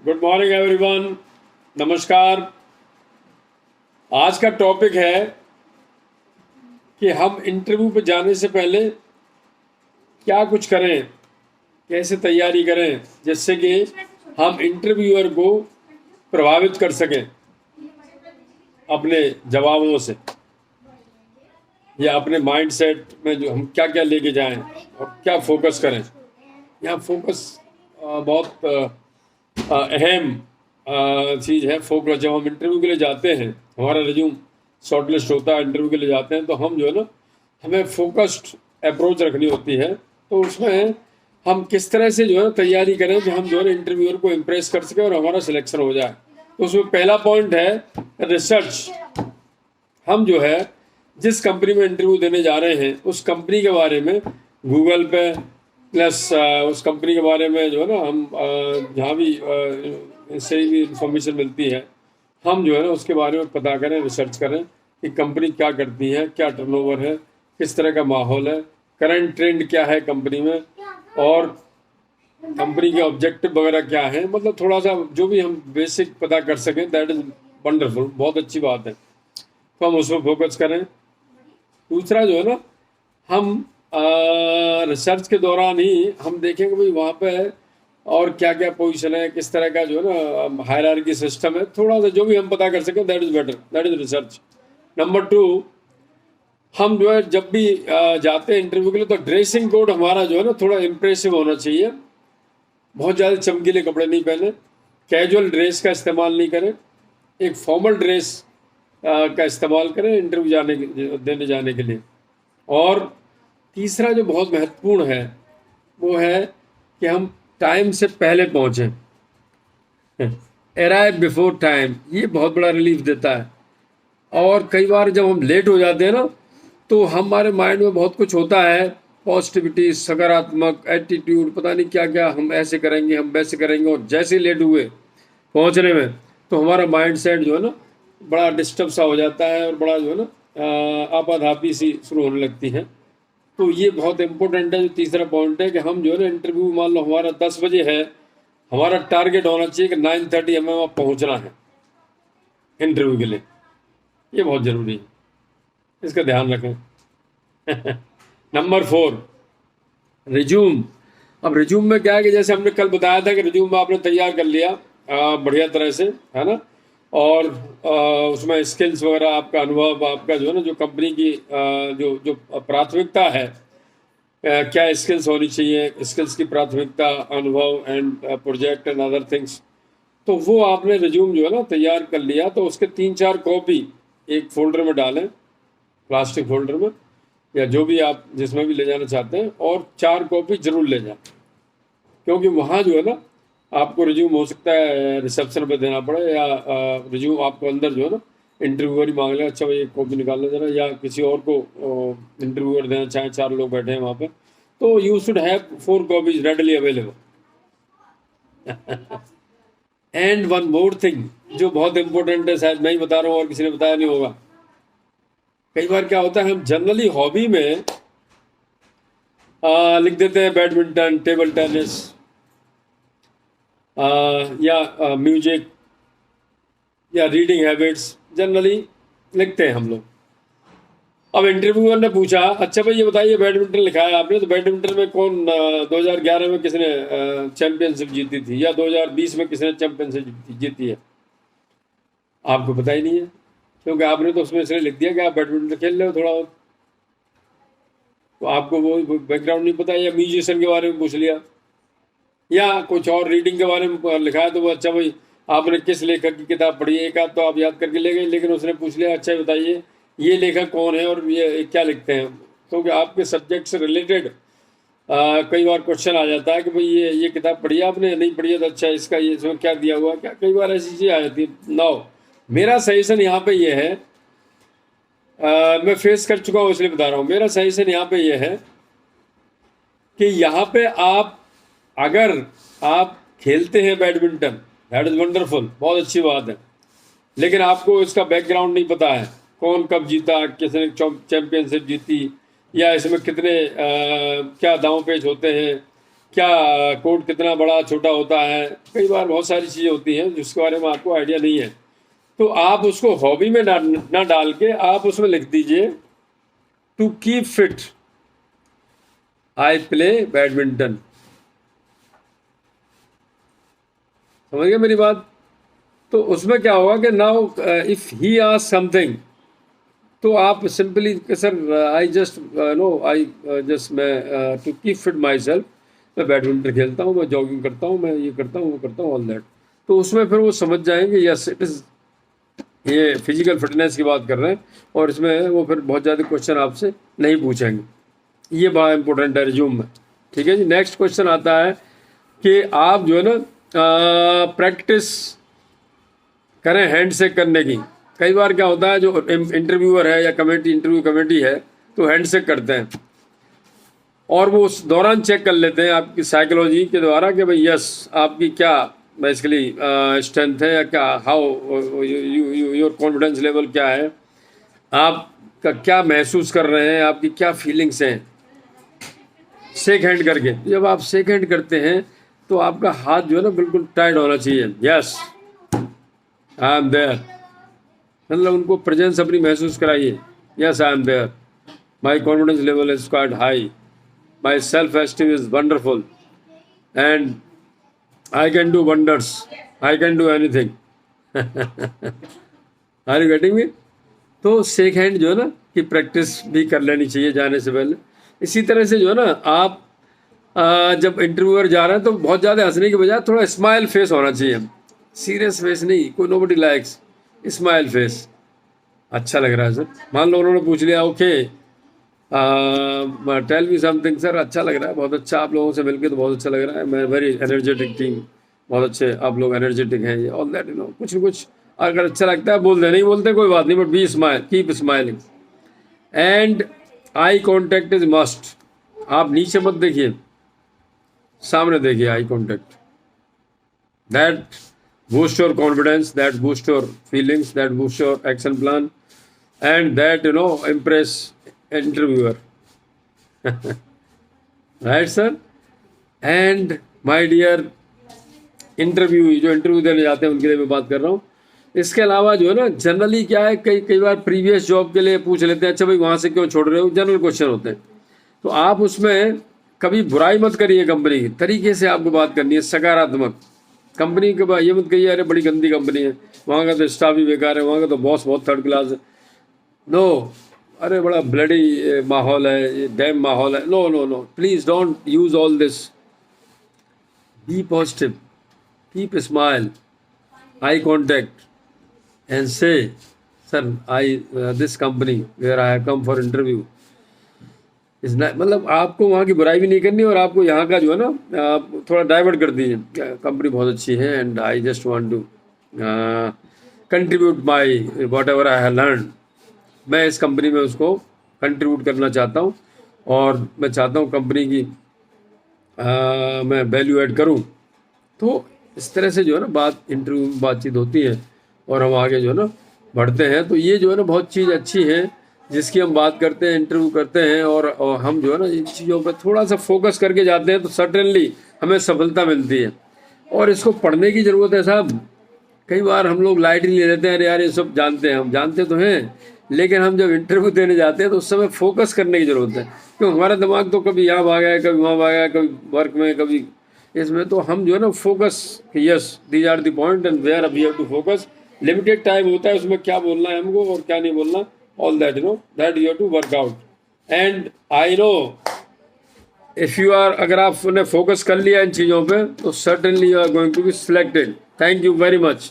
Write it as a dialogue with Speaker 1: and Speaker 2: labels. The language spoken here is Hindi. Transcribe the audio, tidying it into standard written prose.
Speaker 1: Good morning everyone. नमस्कार। आज का टॉपिक है कि हम इंटरव्यू पे जाने से पहले क्या कुछ करें, कैसे तैयारी करें जिससे कि हम इंटरव्यूअर को प्रभावित कर सकें अपने जवाबों से, या अपने माइंडसेट में जो हम क्या क्या लेके जाएं और क्या फोकस करें। यहाँ फोकस बहुत अहम चीज़ है। फोकस जब हम इंटरव्यू के लिए जाते हैं, हमारा रिज्यूम शॉर्टलिस्ट होता है, इंटरव्यू के लिए जाते हैं, तो हम जो है ना, हमें फोकस्ड अप्रोच रखनी होती है। तो उसमें हम किस तरह से जो है तैयारी करें कि हम जो है इंटरव्यूअर को इम्प्रेस कर सकें और हमारा सिलेक्शन हो जाए। तो उसमें पहला पॉइंट है रिसर्च। हम जो है जिस कंपनी में इंटरव्यू देने जा रहे हैं उस कंपनी के बारे में गूगल पे प्लस उस कंपनी के बारे में जो है ना, हम जहाँ भी इससे भी इंफॉर्मेशन मिलती है, हम जो है ना उसके बारे में पता करें, रिसर्च करें कि कंपनी क्या करती है, क्या टर्नओवर है, किस तरह का माहौल है, करंट ट्रेंड क्या है कंपनी में, और कंपनी के ऑब्जेक्टिव वगैरह क्या है। मतलब थोड़ा सा जो भी हम बेसिक पता कर सकें, दैट इज़ वंडरफुल, बहुत अच्छी बात है। तो हम उसमें फोकस करें। दूसरा जो है ना, हम रिसर्च के दौरान ही हम देखेंगे भाई वहाँ पे और क्या क्या पोजीशन है, किस तरह का जो है ना हायरार्की सिस्टम है। थोड़ा सा जो भी हम पता कर सकें, that is better, that is research. Number 2, हम जो है जब भी जाते हैं इंटरव्यू के लिए, तो ड्रेसिंग कोड हमारा जो है ना थोड़ा इम्प्रेसिव होना चाहिए। बहुत ज़्यादा चमकीले कपड़े नहीं पहने, कैजुअल ड्रेस का इस्तेमाल नहीं करें, एक फॉर्मल ड्रेस का इस्तेमाल करें इंटरव्यू देने जाने के लिए। और तीसरा जो बहुत महत्वपूर्ण है वो है कि हम टाइम से पहले पहुँचें। अराइव बिफोर टाइम, ये बहुत बड़ा रिलीफ देता है। और कई बार जब हम लेट हो जाते हैं ना, तो हमारे माइंड में बहुत कुछ होता है, पॉजिटिविटी, सकारात्मक एटीट्यूड, पता नहीं क्या क्या, हम ऐसे करेंगे, हम वैसे करेंगे, और जैसे लेट हुए पहुंचने में, तो हमारा माइंड सेट जो है ना बड़ा डिस्टर्ब सा हो जाता है और बड़ा जो है ना आपाधापी सी शुरू होने लगती है। तो ये बहुत इंपॉर्टेंट है। जो तीसरा पॉइंट है कि हम जो है ना इंटरव्यू, मान लो हमारा 10 बजे है, हमारा टारगेट होना चाहिए कि 9:30 हमें वहाँ पहुँचना है इंटरव्यू के लिए। ये बहुत ज़रूरी है, इसका ध्यान रखें। Number 4, resume. अब रिज्यूम में क्या है कि जैसे हमने कल बताया था कि रिज्यूम आपने तैयार कर लिया बढ़िया तरह से, है ना, और उसमें स्किल्स वगैरह, आपका अनुभव, आपका जो है ना जो कंपनी की जो जो प्राथमिकता है, क्या स्किल्स होनी चाहिए, स्किल्स की प्राथमिकता, अनुभव and project and other things, तो वो आपने रिज्यूम जो है ना तैयार कर लिया। तो उसके 3-4 कॉपी एक फोल्डर में डालें, प्लास्टिक फोल्डर में, या जो भी आप जिसमें भी ले जाना चाहते हैं, और 4 कॉपी जरूर ले जाएं। क्योंकि वहाँ जो है ना आपको रिज्यूम हो सकता है रिसेप्शन पे देना पड़े, या रिज्यूम आपको अंदर जो है ना इंटरव्यूअर ही मांग ले, अच्छा भाई एक कॉपी निकालना जरा, या किसी और को इंटरव्यूअर देना चाहें, 4 लोग बैठे हैं वहाँ पे, तो you should have 4 copies readily available. And one more thing जो बहुत इंपॉर्टेंट है, शायद मैं ही बता रहा हूँ और किसी ने बताया नहीं होगा। कई बार क्या होता है, हम जनरली हॉबी में लिख देते हैं बैडमिंटन, टेबल टेनिस, या म्यूजिक, या रीडिंग हैबिट्स, जनरली लिखते हैं हम लोग। अब इंटरव्यूअर ने पूछा, अच्छा भाई ये बताइए बैडमिंटन लिखा है आपने, तो बैडमिंटन में कौन 2011 में किसने चैंपियनशिप जीती थी, या 2020 में किसने चैंपियनशिप जीती है? आपको पता ही नहीं है, क्योंकि आपने तो उसमें इसलिए लिख दिया कि आप बैडमिंटन खेल रहे हो थोड़ा बहुत, तो आपको वो बैकग्राउंड नहीं पता। या म्यूजिशियन के बारे में पूछ लिया, या कुछ और रीडिंग के बारे में लिखा है, तो वो अच्छा भाई आपने किस लेखक की किताब पढ़ी है, एक आध तो आप याद करके ले गए, लेकिन उसने पूछ लिया अच्छा बताइए ये लेखक कौन है और ये क्या लिखते हैं। क्योंकि आपके सब्जेक्ट से रिलेटेड कई बार क्वेश्चन आ जाता है कि भाई ये किताब पढ़ी है आपने, नहीं पढ़ी है तो अच्छा इसका ये इसमें क्या दिया हुआ, क्या कई बार ऐसी चीज़ें आ जाती है। नाउ मेरा सजेशन यहाँ पे ये है, मैं फेस कर चुका हूँ इसलिए बता रहा हूँ, मेरा सजेशन यहाँ पे ये है कि यहाँ पे आप, अगर आप खेलते हैं बैडमिंटन, दैट इज़ वंडरफुल, बहुत अच्छी बात है, लेकिन आपको इसका बैकग्राउंड नहीं पता है, कौन कब जीता, किसने चैंपियनशिप जीती, या इसमें कितने क्या दांव पेच होते हैं, क्या कोड कितना बड़ा छोटा होता है, कई बार बहुत सारी चीज़ें होती हैं जिसके बारे में आपको आइडिया नहीं है। तो आप उसको हॉबी में ना डाल के आप उसमें लिख दीजिए to keep fit I play badminton. समझ गए मेरी बात? तो उसमें क्या होगा कि now if he ask something, तो आप simply sir I just know I just मैं to keep fit myself, मैं बैडमिंटन खेलता हूँ, मैं जॉगिंग करता हूँ, मैं ये करता हूँ, वो करता हूँ, ऑल दैट। तो उसमें फिर वो समझ जाएंगे यस इट इज़, ये फिजिकल फिटनेस की बात कर रहे हैं, और इसमें वो फिर बहुत ज़्यादा क्वेश्चन आपसे नहीं पूछेंगे। ये बड़ा इंपॉर्टेंट है रिज्यूम में। ठीक है जी। नेक्स्ट क्वेश्चन आता है कि आप जो है ना प्रैक्टिस करें हैंड शेक करने की। कई बार क्या होता है, जो इंटरव्यूअर है या इंटरव्यू कमेटी है, तो हैंड शेक करते हैं और वो उस दौरान चेक कर लेते हैं आपकी साइकोलॉजी के द्वारा कि भाई यस आपकी क्या बेसिकली स्ट्रेंथ है, या क्या हाउ योर कॉन्फिडेंस लेवल क्या है, आपका क्या महसूस कर रहे हैं, आपकी क्या फीलिंग्स हैं, शेक हैंड करके। जब आप शेक हैंड करते हैं तो आपका हाथ जो है ना बिल्कुल टाइट होना चाहिए। यस आई एम देयर, मतलब उनको प्रेजेंस अपनी महसूस कराइए। Yes I am there, my confidence level is quite high, my self esteem is wonderful and I can do wonders, I can do anything. Are you getting me? तो शेक हैंड जो है ना कि प्रैक्टिस भी कर लेनी चाहिए जाने से पहले। इसी तरह से जो है ना आप जब इंटरव्यूअर जा रहे हैं तो बहुत ज़्यादा हंसने की बजाय थोड़ा स्माइल फेस होना चाहिए, सीरियस फेस नहीं। कोई नोबडी लाइक्स स्माइल फेस। अच्छा लग रहा है सर, मान लो उन्होंने पूछ लिया okay tell me something, sir अच्छा लग रहा है, बहुत अच्छा, आप लोगों से मिलके तो बहुत अच्छा लग रहा है, मैं वेरी एनर्जेटिक टीम, बहुत अच्छे आप लोग एनर्जेटिक हैं, ये ऑल दैट कुछ न कुछ अगर अच्छा लगता है बोल दे, नहीं बोलते कोई बात नहीं, but be smile, keep smiling. And eye contact is must. आप नीचे मत देखिए, सामने देखिए, eye contact. That boost your confidence, that boost your feelings, that boost your action plan, and that impress interviewer. Right sir? And my dear interview, जो इंटरव्यू देने जाते हैं उनके लिए मैं बात कर रहा हूँ। इसके अलावा जो है ना जनरली क्या है, कई बार प्रीवियस जॉब के लिए पूछ लेते हैं, अच्छा भाई वहाँ से क्यों छोड़ रहे हो, जनरल क्वेश्चन होते हैं। तो आप उसमें कभी बुराई मत करिए, कंपनी की तरीके से आपको बात करनी है, सकारात्मक। कंपनी के बाद ये मत कहिए अरे बड़ी गंदी कंपनी है, वहाँ का तो स्टाफ भी बेकार है, वहाँ का तो बॉस बहुत थर्ड क्लास है। नो, अरे बड़ा ब्लडी माहौल है, ये डैम माहौल है। No no no, please don't use all this. Be positive, keep smile, eye contact, and say sir I this company where I have come for interview is not, मतलब आपको वहाँ की बुराई भी नहीं करनी और आपको यहाँ का जो है ना आप थोड़ा डाइवर्ट कर दीजिए, कंपनी बहुत अच्छी है and I just want to contribute my whatever I have learn. मैं इस कंपनी में उसको कंट्रीब्यूट करना चाहता हूँ और मैं चाहता हूँ कंपनी की मैं वैल्यू ऐड करूँ। तो इस तरह से जो है ना इंटरव्यू में बातचीत होती है और हम आगे जो है ना बढ़ते हैं। तो ये जो है ना बहुत चीज़ अच्छी है जिसकी हम बात करते हैं, इंटरव्यू करते हैं, और हम जो है ना इन चीज़ों पर थोड़ा सा फोकस करके जाते हैं तो सर्टेनली हमें सफलता मिलती है। और इसको पढ़ने की ज़रूरत है साहब। कई बार हम लोग लाइटली ले लेते हैं, अरे यार ये सब जानते हैं, हम जानते तो हैं, लेकिन हम जब इंटरव्यू देने जाते हैं तो उस समय फोकस करने की ज़रूरत है, क्योंकि हमारा दिमाग तो कभी यहाँ भागा है, कभी वहाँ भागा है, कभी वर्क में, कभी इसमें। तो हम जो है ना focus, yes these are the point and where we have to focus. Limited time होता है, उसमें क्या बोलना है हमको और क्या नहीं बोलना, all that that you have to work out. And I know if you are, अगर आपने फोकस कर लिया इन चीज़ों पे तो certainly you are going to be selected. Thank you very much.